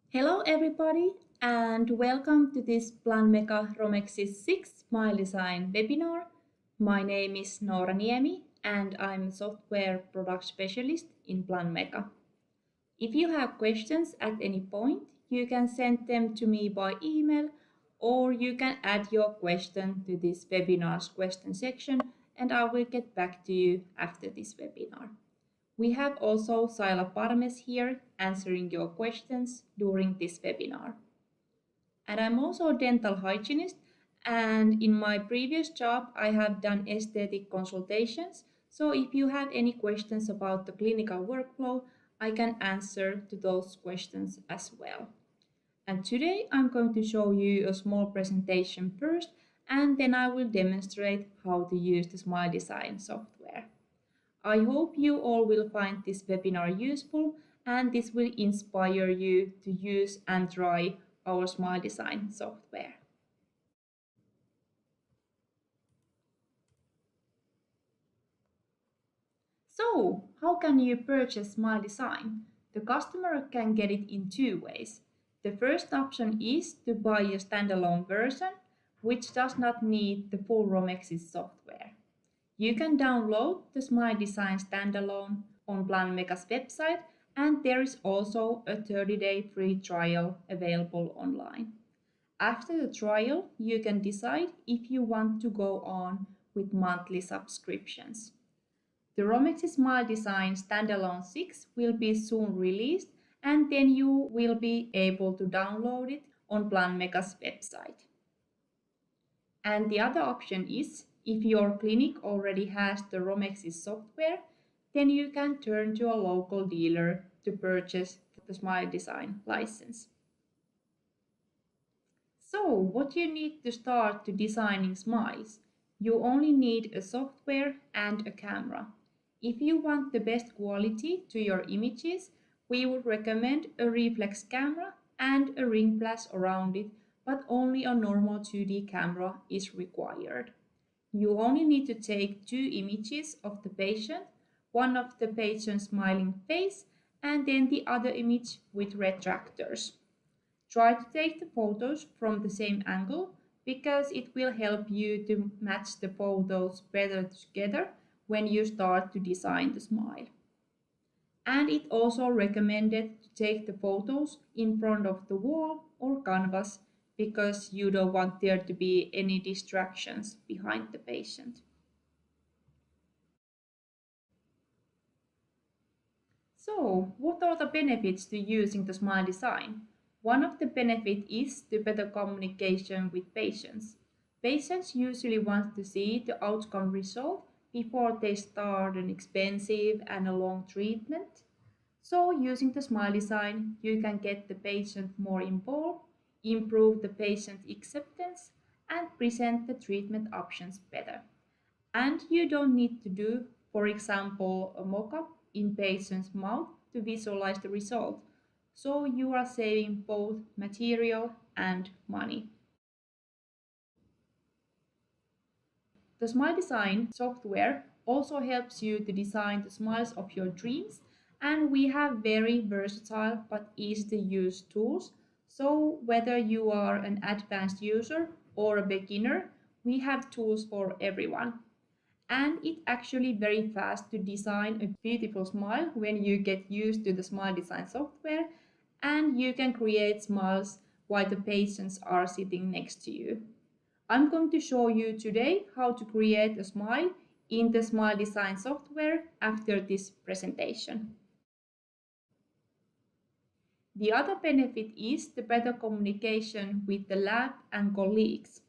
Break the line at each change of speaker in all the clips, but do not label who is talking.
Hello everybody and welcome to this PlanMeca Romexis 6 Smile Design webinar. My name is Noora Niemi and I'm a software product specialist in PlanMeca. If you have questions at any point, you can send them to me by email or you can add your question to this webinar's question section and I will get back to you after this webinar. We have also Saila Parmes here answering your questions during this webinar. And I'm also a dental hygienist, and in my previous job I have done aesthetic consultations. So if you have any questions about the clinical workflow, I can answer to those questions as well. And today I'm going to show you a small presentation first, and then I will demonstrate how to use the Smile Design software. I hope you all will find this webinar useful and this will inspire you to use and try our Smile Design software. So, how can you purchase Smile Design? The customer can get it in two ways. The first option is to buy a standalone version, which does not need the full Romexis software. You can download the Smile Design standalone on PlanMeca's website, and there is also a 30-day free trial available online. After the trial, you can decide if you want to go on with monthly subscriptions. The Romexis Smile Design Standalone 6 will be soon released, and then you will be able to download it on PlanMeca's website. And the other option is, if your clinic already has the Romexis software, then you can turn to a local dealer to purchase the Smile Design license. So, what you need to start to designing smiles? You only need a software and a camera. If you want the best quality to your images, we would recommend a reflex camera and a ring flash around it, but only a normal 2D camera is required. You only need to take two images of the patient, one of the patient's smiling face and then the other image with retractors. Try to take the photos from the same angle because it will help you to match the photos better together when you start to design the smile. And it also recommended to take the photos in front of the wall or canvas because you don't want there to be any distractions behind the patient. So, what are the benefits to using the Smile Design? One of the benefits is the better communication with patients. Patients usually want to see the outcome result before they start an expensive and a long treatment. So, using the Smile Design, you can get the patient more involved, improve the patient acceptance, and present the treatment options better. And you don't need to do, for example, a mock-up in patient's mouth to visualize the result. So you are saving both material and money. The Smile Design software also helps you to design the smiles of your dreams, and we have very versatile but easy to use tools. So whether you are an advanced user or a beginner, we have tools for everyone. And it's actually very fast to design a beautiful smile when you get used to the Smile Design software, and you can create smiles while the patients are sitting next to you. I'm going to show you today how to create a smile in the Smile Design software after this presentation. The other benefit is the better communication with the lab and colleagues.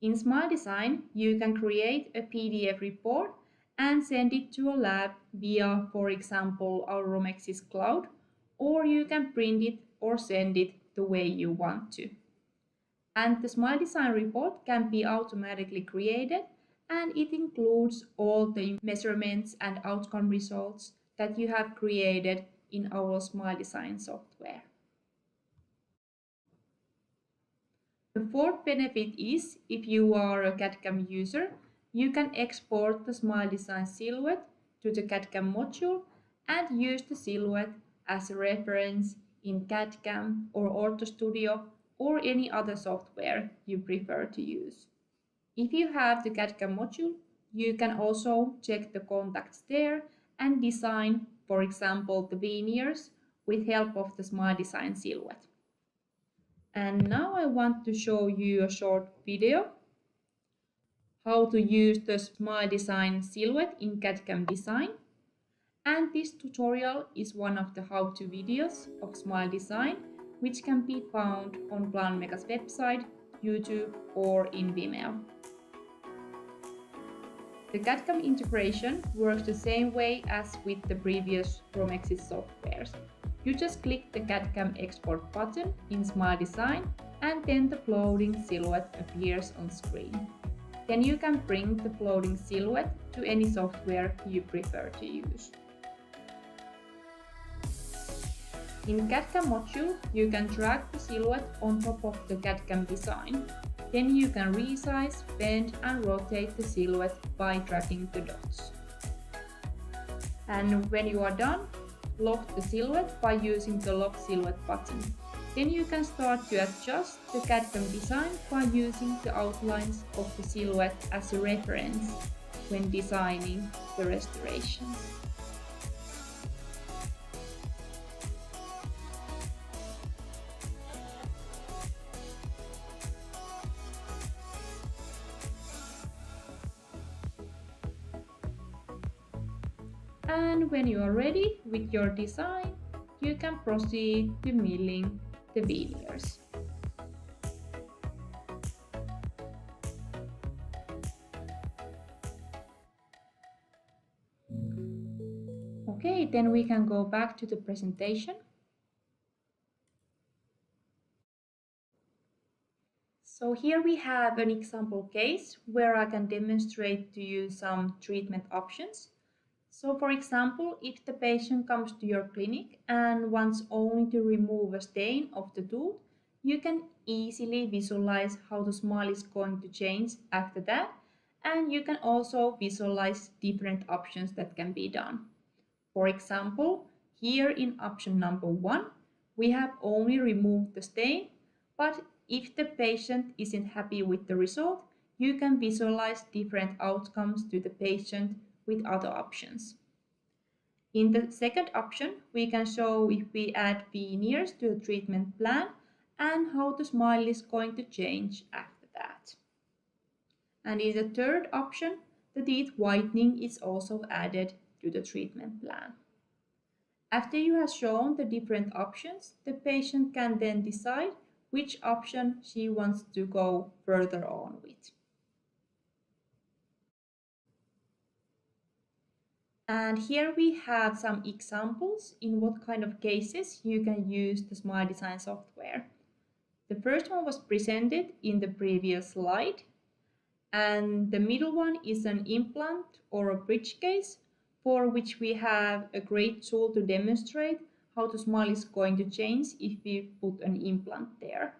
In Smile Design, you can create a PDF report and send it to a lab via, for example, our Romexis cloud, or you can print it or send it the way you want to. And the Smile Design report can be automatically created, and it includes all the measurements and outcome results that you have created in our Smile Design software. The fourth benefit is, if you are a Catcam user, you can export the Smile Design silhouette to the Catcam module and use the silhouette as a reference in Catcam or Ortho Studio or any other software you prefer to use. If you have the Catcam module, you can also check the contacts there and design, for example, the veneers with help of the Smile Design silhouette. And now I want to show you a short video how to use the Smile Design silhouette in Catcam Design. And this tutorial is one of the how-to videos of Smile Design, which can be found on PlanMeca's website, YouTube or in Vimeo. The Catcam integration works the same way as with the previous Romexis softwares. You just click the Catcam export button in Smile Design and then the floating silhouette appears on screen. Then you can bring the floating silhouette to any software you prefer to use. In Catcam module, you can drag the silhouette on top of the Catcam design. Then you can resize, bend and rotate the silhouette by dragging the dots. And when you are done, lock the silhouette by using the Lock Silhouette button. Then you can start to adjust the Catcam design by using the outlines of the silhouette as a reference when designing the restorations. And when you are ready with your design, you can proceed to milling the veneers. Okay, then we can go back to the presentation. So here we have an example case where I can demonstrate to you some treatment options. So for example, if the patient comes to your clinic and wants only to remove a stain of the tooth, you can easily visualize how the smile is going to change after that, and you can also visualize different options that can be done. For example, here in option number 1, we have only removed the stain, but if the patient isn't happy with the result, you can visualize different outcomes to the patient with other options. In the second option, we can show if we add veneers to a treatment plan and how the smile is going to change after that. And in the third option, the teeth whitening is also added to the treatment plan. After you have shown the different options, the patient can then decide which option she wants to go further on with. And here we have some examples in what kind of cases you can use the Smile Design software. The first one was presented in the previous slide, and the middle one is an implant or a bridge case for which we have a great tool to demonstrate how the smile is going to change if we put an implant there.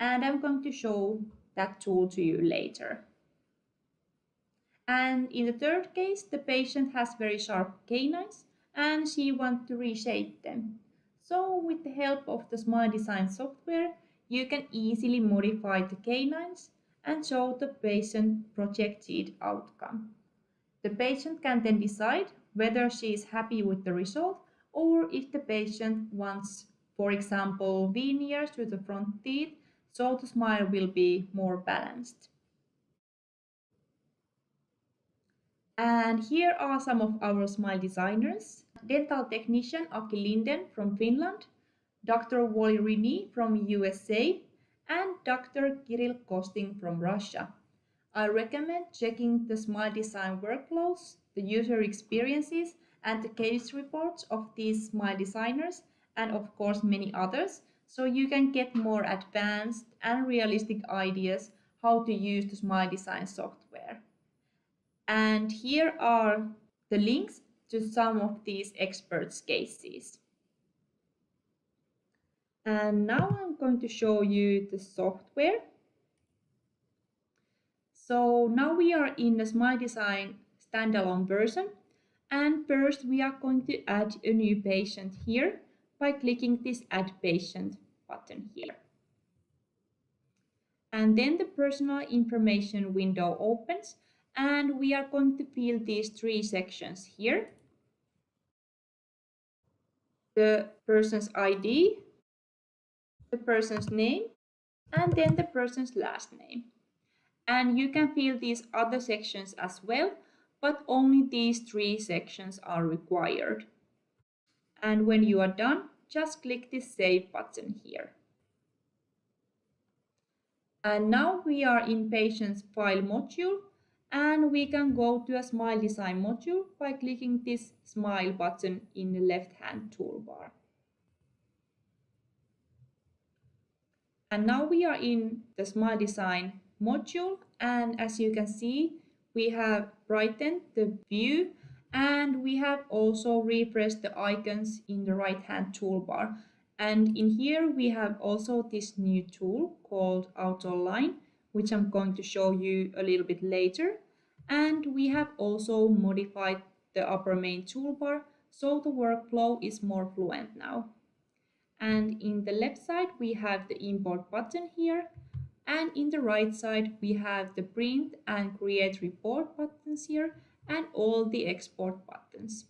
And I'm going to show that tool to you later. And in the third case, the patient has very sharp canines and she wants to reshape them. So with the help of the Smile Design software, you can easily modify the canines and show the patient projected outcome. The patient can then decide whether she is happy with the result or if the patient wants, for example, veneers to the front teeth, so the smile will be more balanced. And here are some of our smile designers. Dental technician Aki Linden from Finland, Dr. Wally Rini from USA, and Dr. Kirill Kosting from Russia. I recommend checking the smile design workflows, the user experiences, and the case reports of these smile designers, and of course many others, so you can get more advanced and realistic ideas how to use the smile design software. And here are the links to some of these experts' cases. And now I'm going to show you the software. So now we are in the Smile Design standalone version. And first we are going to add a new patient here by clicking this Add Patient button here. And then the personal information window opens, and we are going to fill these three sections here. The person's ID, the person's name, and then the person's last name. And you can fill these other sections as well, but only these three sections are required. And when you are done, just click the Save button here. And now we are in Patient's File module, and we can go to a Smile Design module by clicking this Smile button in the left-hand toolbar. And now we are in the Smile Design module, and as you can see, we have brightened the view, and we have also refreshed the icons in the right-hand toolbar. And in here we have also this new tool called Auto Line, which I'm going to show you a little bit later. And we have also modified the upper main toolbar, so the workflow is more fluent now. And in the left side we have the import button here, and in the right side we have the print and create report buttons here, and all the export buttons.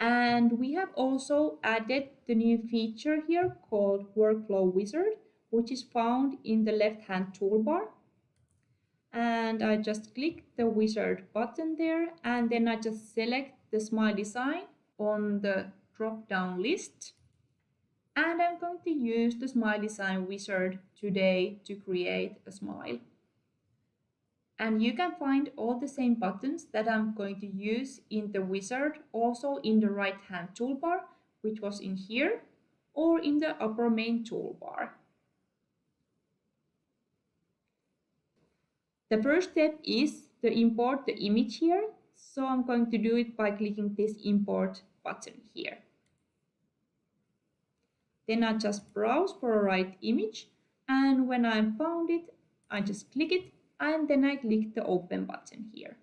And we have also added the new feature here called Workflow Wizard, which is found in the left-hand toolbar. And I just click the wizard button there, and then I just select the Smile Design on the drop-down list. And I'm going to use the Smile Design wizard today to create a smile. And you can find all the same buttons that I'm going to use in the wizard also in the right-hand toolbar, which was in here, or in the upper main toolbar. The first step is to import the image here, so I'm going to do it by clicking this import button here. Then I just browse for a right image, and when I found it, I just click it, and then I click the open button here.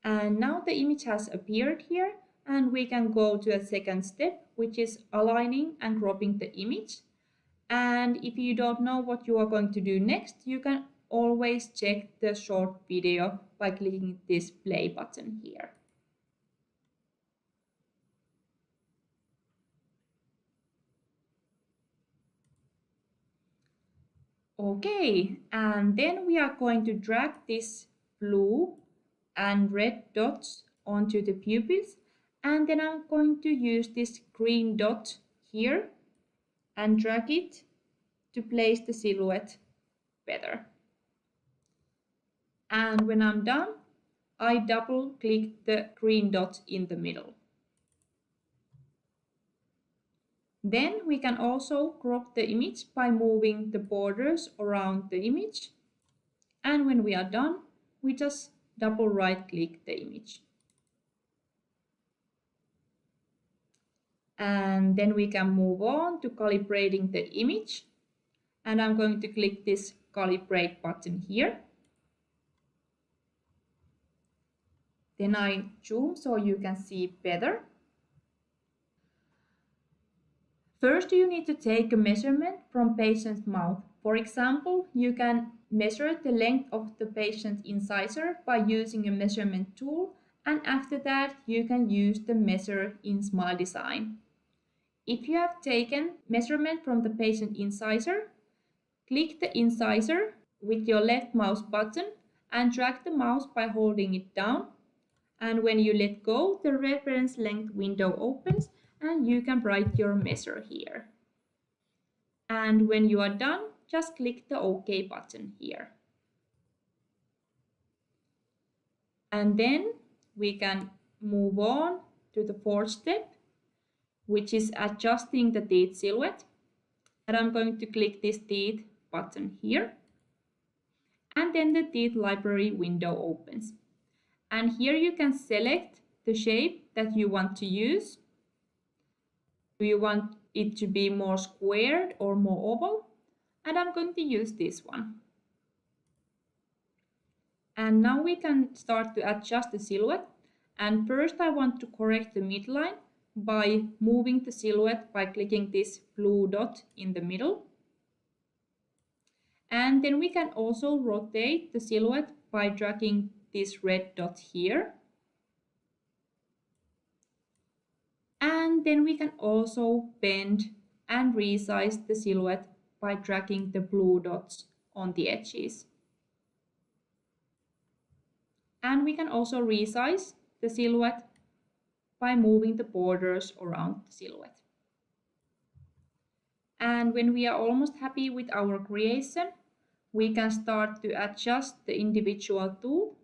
And now the image has appeared here, and we can go to a second step, which is aligning and cropping the image. And if you don't know what you are going to do next, you can always check the short video by clicking this play button here. Okay, and then we are going to drag this blue and red dots onto the pupils, and then I'm going to use this green dot here and drag it to place the silhouette better. And when I'm done, I double click the green dot in the middle. Then we can also crop the image by moving the borders around the image. And when we are done, we just double right click the image. And then we can move on to calibrating the image. And I'm going to click this calibrate button here. Then I zoom so you can see better. First, you need to take a measurement from patient's mouth. For example, you can measure the length of the patient's incisor by using a measurement tool, and after that, you can use the measure in Smile Design. If you have taken measurement from the patient incisor, click the incisor with your left mouse button and drag the mouse by holding it down. And when you let go, the reference length window opens, and you can write your measure here. And when you are done, just click the OK button here. And then we can move on to the fourth step, which is adjusting the teeth silhouette. And I'm going to click this teeth button here. And then the teeth library window opens. And here you can select the shape that you want to use. Do you want it to be more squared or more oval? And I'm going to use this one. And now we can start to adjust the silhouette. And first I want to correct the midline by moving the silhouette by clicking this blue dot in the middle. And then we can also rotate the silhouette by dragging this red dot here. And then we can also bend and resize the silhouette by dragging the blue dots on the edges. And we can also resize the silhouette by moving the borders around the silhouette. And when we are almost happy with our creation, we can start to adjust the individual tooth.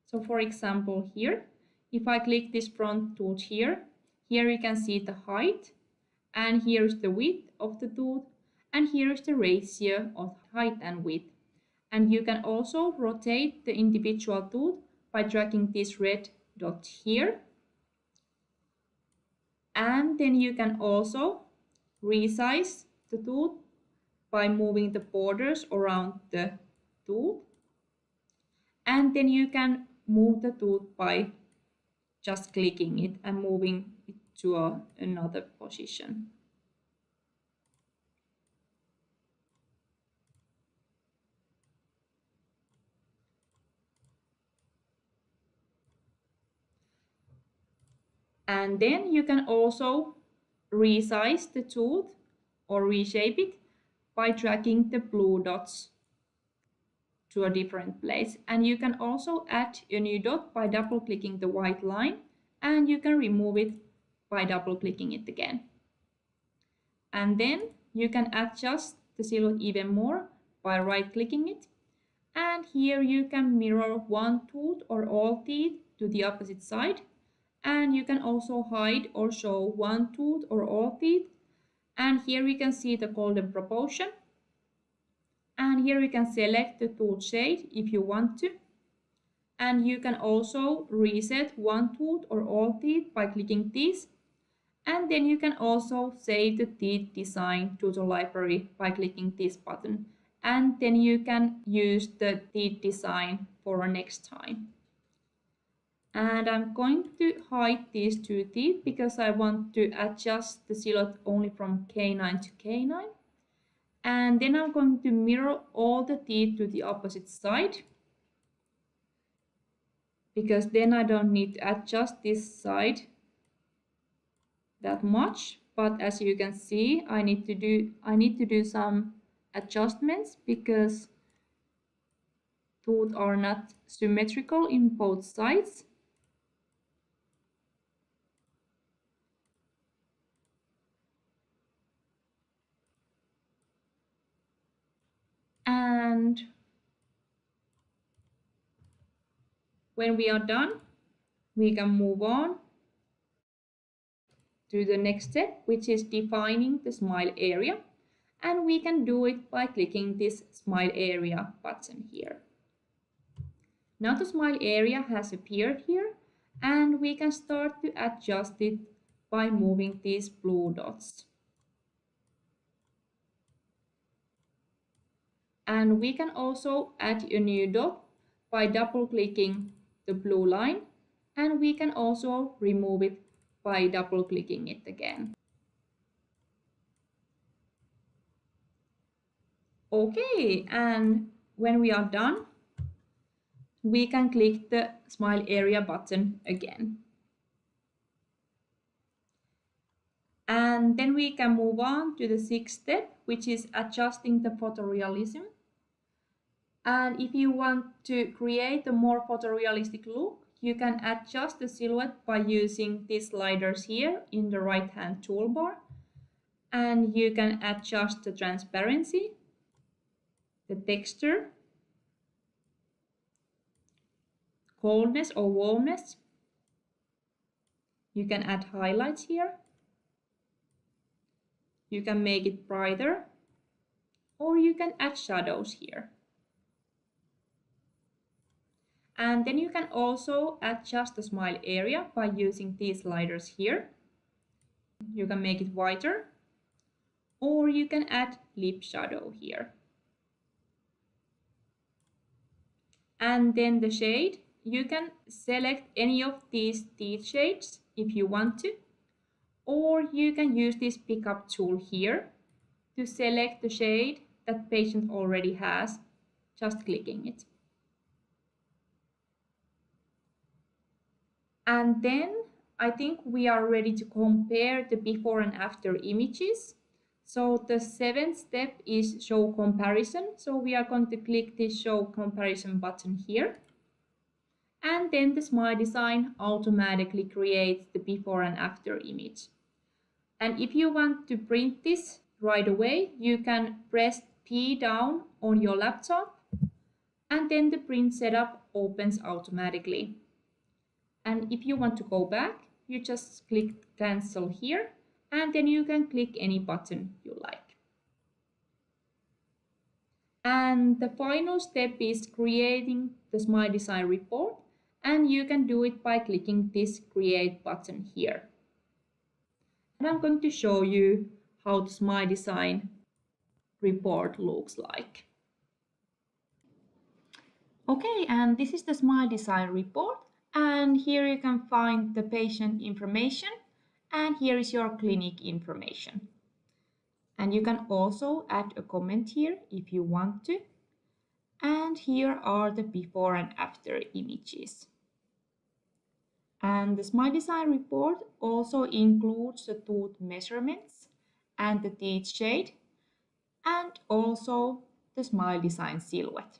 So for example here, if I click this front tooth here you can see the height, and here is the width of the tooth, and here is the ratio of height and width. And you can also rotate the individual tooth by dragging this red dot here. And then you can also resize the tooth by moving the borders around the tooth. And then you can move the tooth by just clicking it and moving it to another position. And then you can also resize the tooth or reshape it by dragging the blue dots to a different place. And you can also add a new dot by double clicking the white line, and you can remove it by double clicking it again. And then you can adjust the silhouette even more by right clicking it. And here you can mirror one tooth or all teeth to the opposite side. And you can also hide or show one tooth or all teeth. And here we can see the golden proportion. And here we can select the tooth shade if you want to. And you can also reset one tooth or all teeth by clicking this. And then you can also save the teeth design to the library by clicking this button. And then you can use the teeth design for next time. And I'm going to hide these two teeth because I want to adjust the silhouette only from canine to canine. And then I'm going to mirror all the teeth to the opposite side, because then I don't need to adjust this side that much. But as you can see, I need to do some adjustments because teeth are not symmetrical in both sides. And when we are done, we can move on to the next step, which is defining the smile area. And we can do it by clicking this smile area button here. Now the smile area has appeared here, and we can start to adjust it by moving these blue dots. And we can also add a new dot by double clicking the blue line, and we can also remove it by double clicking it again. Okay, and when we are done, we can click the smile area button again. And then we can move on to the sixth step, which is adjusting the photorealism. And if you want to create a more photorealistic look, you can adjust the silhouette by using these sliders here in the right hand toolbar. And you can adjust the transparency, the texture, coldness or warmness. You can add highlights here. You can make it brighter, or you can add shadows here. And then you can also adjust the smile area by using these sliders here. You can make it whiter, or you can add lip shadow here. And then the shade, you can select any of these teeth shades if you want to, or you can use this pickup tool here to select the shade that patient already has, just clicking it. And then I think we are ready to compare the before and after images. So the seventh step is show comparison. So we are going to click this show comparison button here. And then the Smile Design automatically creates the before and after image. And if you want to print this right away, you can press P down on your laptop, and then the print setup opens automatically. And if you want to go back, you just click cancel here, and then you can click any button you like. And the final step is creating the Smile Design report, and you can do it by clicking this create button here. And I'm going to show you how the Smile Design report looks like. Okay, and this is the Smile Design report, and here you can find the patient information, and here is your clinic information. And you can also add a comment here if you want to. And here are the before and after images. And the Smile Design report also includes the tooth measurements and the teeth shade, and also the Smile Design silhouette.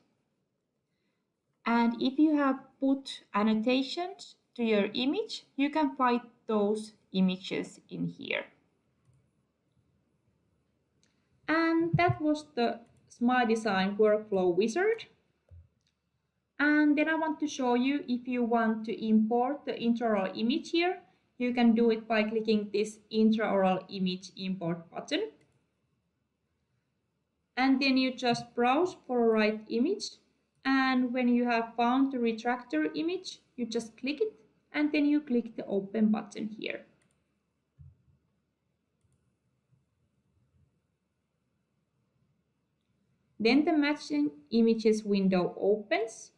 And if you have put annotations to your image, you can find those images in here. And that was the Smile Design workflow wizard. And then I want to show you, if you want to import the intraoral image here, you can do it by clicking this intraoral image import button. And then you just browse for a right image. And when you have found the retractor image, you just click it, and then you click the open button here. Then the matching images window opens,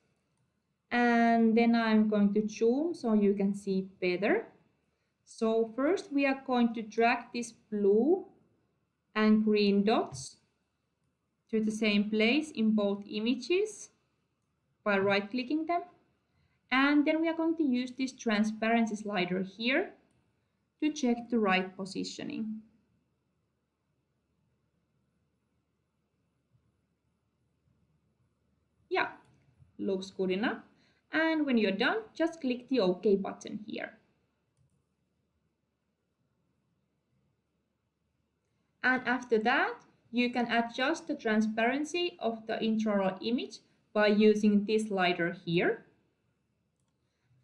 and then I'm going to zoom so you can see better. So first we are going to drag this blue and green dots to the same place in both images by right-clicking them. And then we are going to use this transparency slider here to check the right positioning. Yeah, looks good enough. And when you're done, just click the OK button here. And after that, you can adjust the transparency of the intraoral image by using this slider here.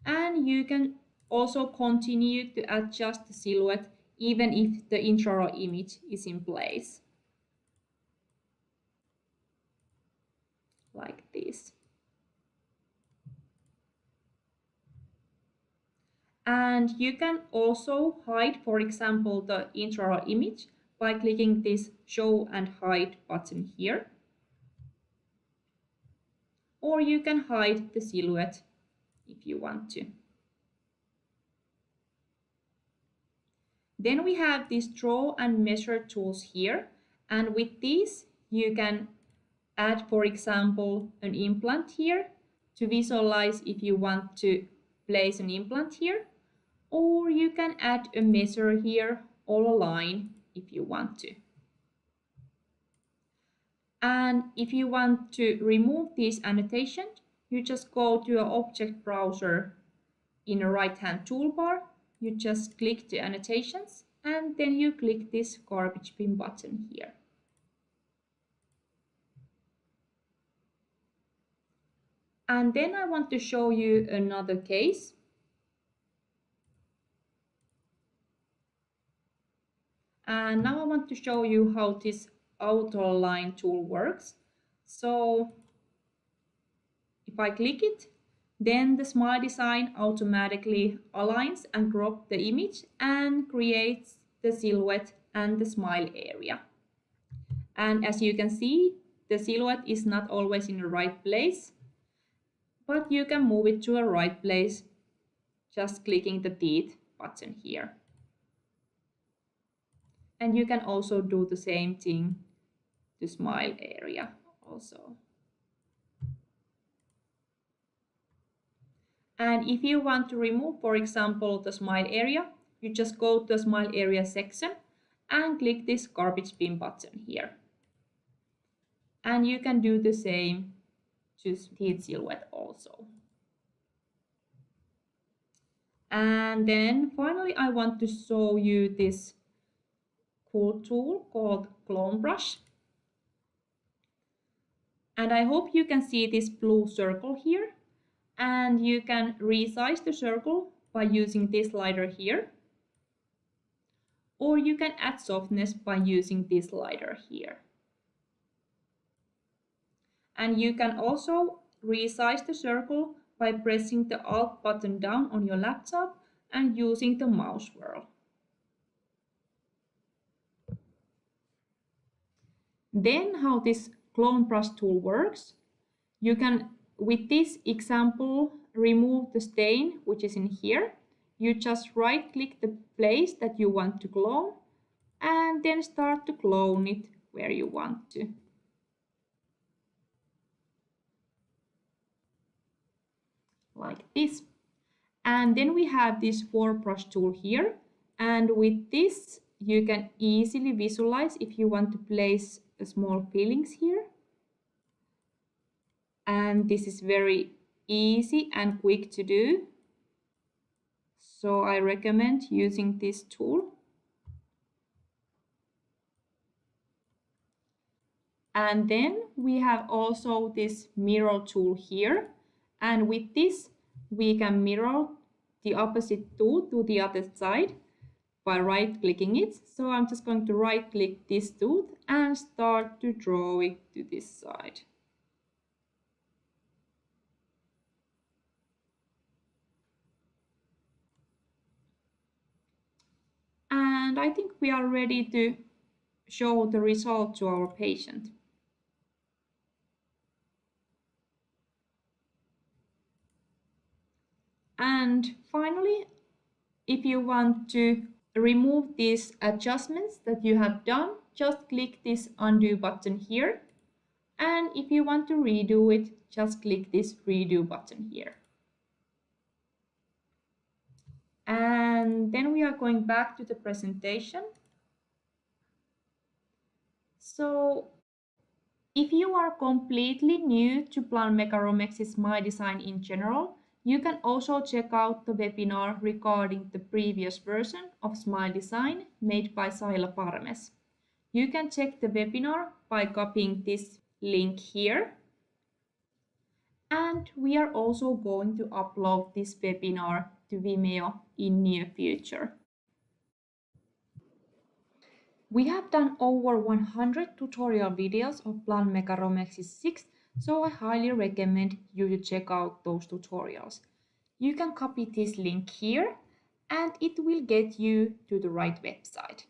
And you can also continue to adjust the silhouette even if the intraoral image is in place. Like this. And you can also hide, for example, the intraoral image by clicking this Show and Hide button here. Or you can hide the silhouette if you want to. Then we have these Draw and Measure tools here. And with these, you can add, for example, an implant here to visualize if you want to place an implant here. Or you can add a measure here or a line if you want to. And if you want to remove this annotation, you just go to your object browser in the right-hand toolbar. You just click the annotations, and then you click this garbage bin button here. And then I want to show you another case. And now I want to show you how this auto align tool works. So if I click it, then the Smile Design automatically aligns and crops the image and creates the silhouette and the smile area. And as you can see, the silhouette is not always in the right place, but you can move it to a right place just clicking the teeth button here. And you can also do the same thing to smile area also. And if you want to remove, for example, the smile area, you just go to the smile area section and click this garbage bin button here. And you can do the same to teeth silhouette also. And then finally, I want to show you this cool tool called Clone Brush. And I hope you can see this blue circle here. And you can resize the circle by using this slider here. Or you can add softness by using this slider here. And you can also resize the circle by pressing the Alt button down on your laptop and using the mouse wheel. Then how this clone brush tool works, you can, with this example, remove the stain which is in here. You just right click the place that you want to clone and then start to clone it where you want to. Like this. And then we have this four brush tool here, and with this you can easily visualize if you want to place small fillings here. And this is very easy and quick to do, so I recommend using this tool. And then we have also this mirror tool here, and with this we can mirror the opposite tooth to the other side by right clicking it. So I'm just going to right click this tooth and start to draw it to this side. And I think we are ready to show the result to our patient. And finally, if you want to remove these adjustments that you have done, just click this undo button here. And if you want to redo it, just click this redo button here. And then we are going back to the presentation. So if you are completely new to Planmeca Romexis My Design in general, you can also check out the webinar regarding the previous version of Smile Design made by Saila Parmes. You can check the webinar by copying this link here. And we are also going to upload this webinar to Vimeo in near future. We have done over 100 tutorial videos of Planmeca Romexis 6, so I highly recommend you to check out those tutorials. You can copy this link here and it will get you to the right website.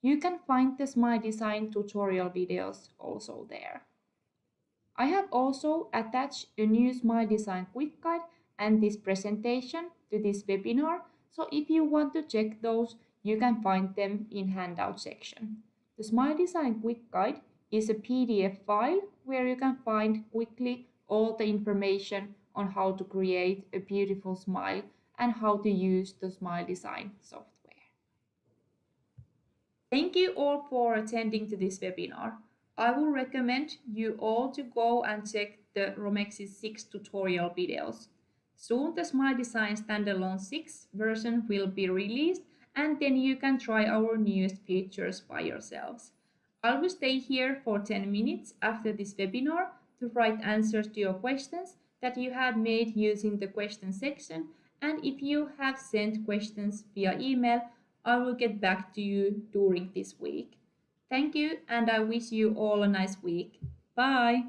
You can find the Smile Design tutorial videos also there. I have also attached a new Smile Design quick guide and this presentation to this webinar, so if you want to check those, you can find them in handout section. The Smile Design quick guide is a PDF file where you can find quickly all the information on how to create a beautiful smile and how to use the Smile Design software. Thank you all for attending to this webinar. I would recommend you all to go and check the Romexis 6 tutorial videos. Soon the Smile Design Standalone 6 version will be released, and then you can try our newest features by yourselves. I will stay here for 10 minutes after this webinar to write answers to your questions that you have made using the question section, and if you have sent questions via email, I will get back to you during this week. Thank you, and I wish you all a nice week. Bye!